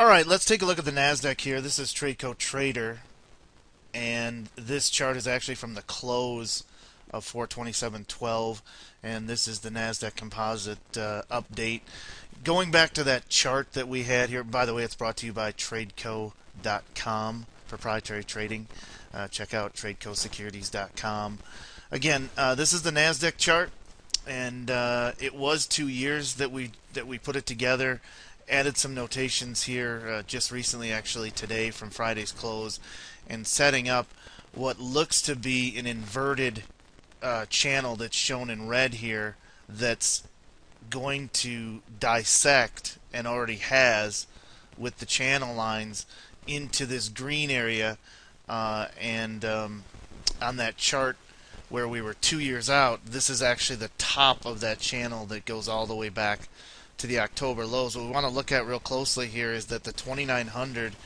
All right, let's take a look at the NASDAQ here. This is Tradeco Trader, and this chart is actually from the close of 427.12, and this is the NASDAQ Composite update. Going back to that chart that we had here, by the way, it's brought to you by Tradeco.com, proprietary trading. Check out TradecoSecurities.com. Again, this is the NASDAQ chart, and it was 2 years that we put it together. Added some notations here just recently, actually today from Friday's close, and setting up what looks to be an inverted channel that's shown in red here, that's going to dissect, and already has, with the channel lines into this green area, and on that chart where we were 2 years out, this is actually the top of that channel that goes all the way back to the October lows. What we want to look at real closely here is that the 2900,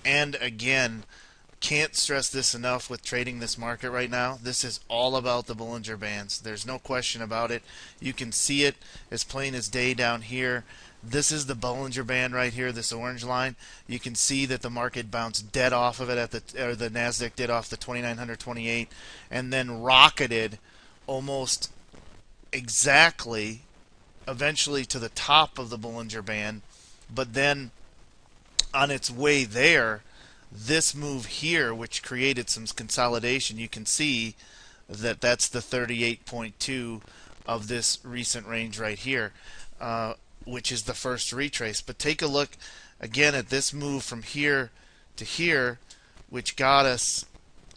and again, can't stress this enough with trading this market right now, this is all about the Bollinger Bands. There's no question about it. You can see it as plain as day down here. This is the Bollinger Band right here, this orange line. You can see that the market bounced dead off of it at the NASDAQ did off the 2928, and then rocketed almost exactly eventually to the top of the Bollinger Band. But then on its way there, this move here, which created some consolidation, you can see that that's the 38.2 of this recent range right here, which is the first retrace. But take a look again at this move from here to here, which got us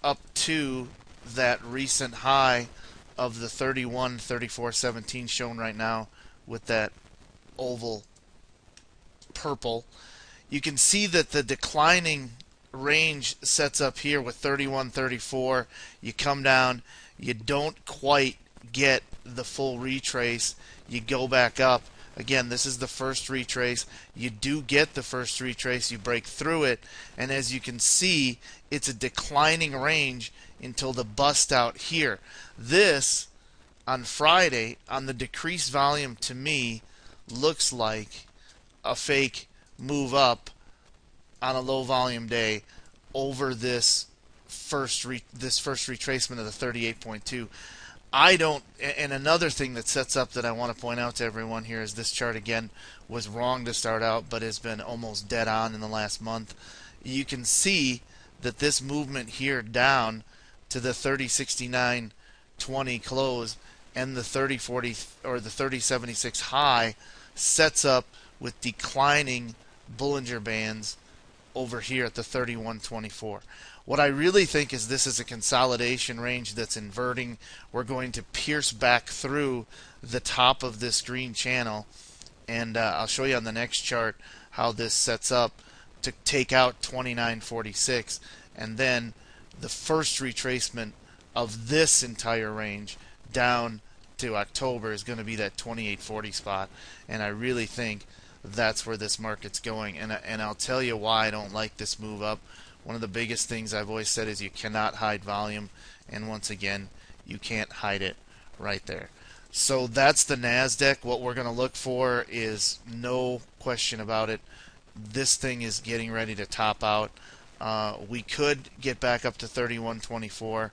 up to that recent high of the 31.34.17 shown right now with that oval purple. You can see that the declining range sets up here with 31.34. You come down, you don't quite get the full retrace, you go back up. Again, this is the first retrace. You do get the first retrace, you break through it, and as you can see, it's a declining range until the bust out here. This, on Friday, on the decreased volume, to me, looks like a fake move up on a low volume day over this first retracement of the 38.2. I don't, and another thing that sets up that I want to point out to everyone here is this chart again was wrong to start out, but has been almost dead on in the last month. You can see that this movement here down to the 3069.20 close and the 3040 or the 3076 high sets up with declining Bollinger Bands over here at the 3124. What I really think is this is a consolidation range that's inverting. We're going to pierce back through the top of this green channel, and I'll show you on the next chart how this sets up to take out 2946, and then the first retracement of this entire range down to October is going to be that 2840 spot, and I really think that's where this market's going. And I'll tell you why I don't like this move up. One of the biggest things I've always said is you cannot hide volume, and once again, you can't hide it right there. So that's the NASDAQ. What we're going to look for is, no question about it, this thing is getting ready to top out. We could get back up to 3124,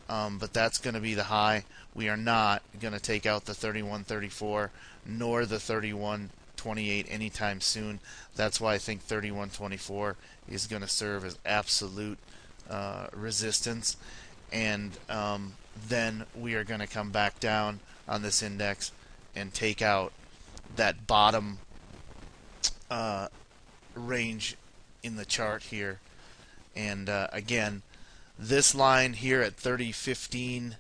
but that's going to be the high. We are not going to take out the 3134 nor the 3128 anytime soon. That's why I think 3124 is going to serve as absolute resistance, and then we are going to come back down on this index and take out that bottom range in the chart here. And again, this line here at 3015,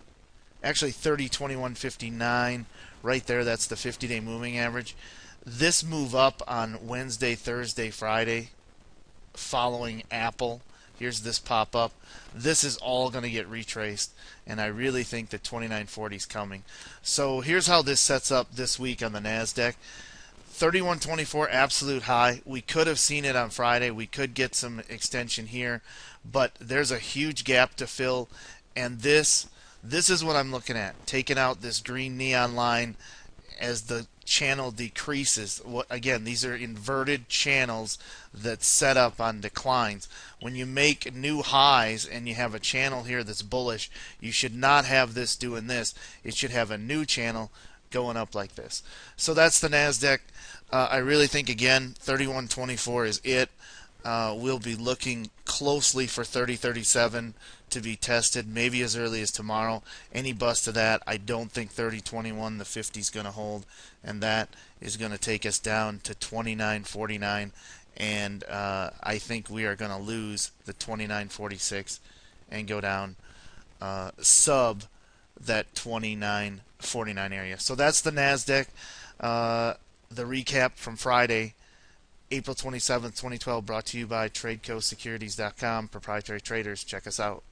actually 3021.59, right there, that's the 50-day moving average. This move up on Wednesday, Thursday, Friday, following Apple, here's this pop up. This is all going to get retraced, and I really think that 2940 is coming. So here's how this sets up this week on the NASDAQ. 3124 absolute high. We could have seen it on Friday. We could get some extension here, but there's a huge gap to fill, and this is what I'm looking at. Taking out this green neon line as the channel decreases. Again, these are inverted channels that set up on declines. When you make new highs and you have a channel here that's bullish, you should not have this doing this. It should have a new channel going up like this. So that's the NASDAQ. I really think, again, 3124 is it. We'll be looking closely for 3037 to be tested, maybe as early as tomorrow. Any bust of that, I don't think 3021, the 50 is going to hold, and that is going to take us down to 2949. And I think we are going to lose the 2946 and go down sub that 2949 area. So that's the NASDAQ. The recap from Friday, April 27th, 2012, brought to you by TradeCoSecurities.com. Proprietary traders, check us out.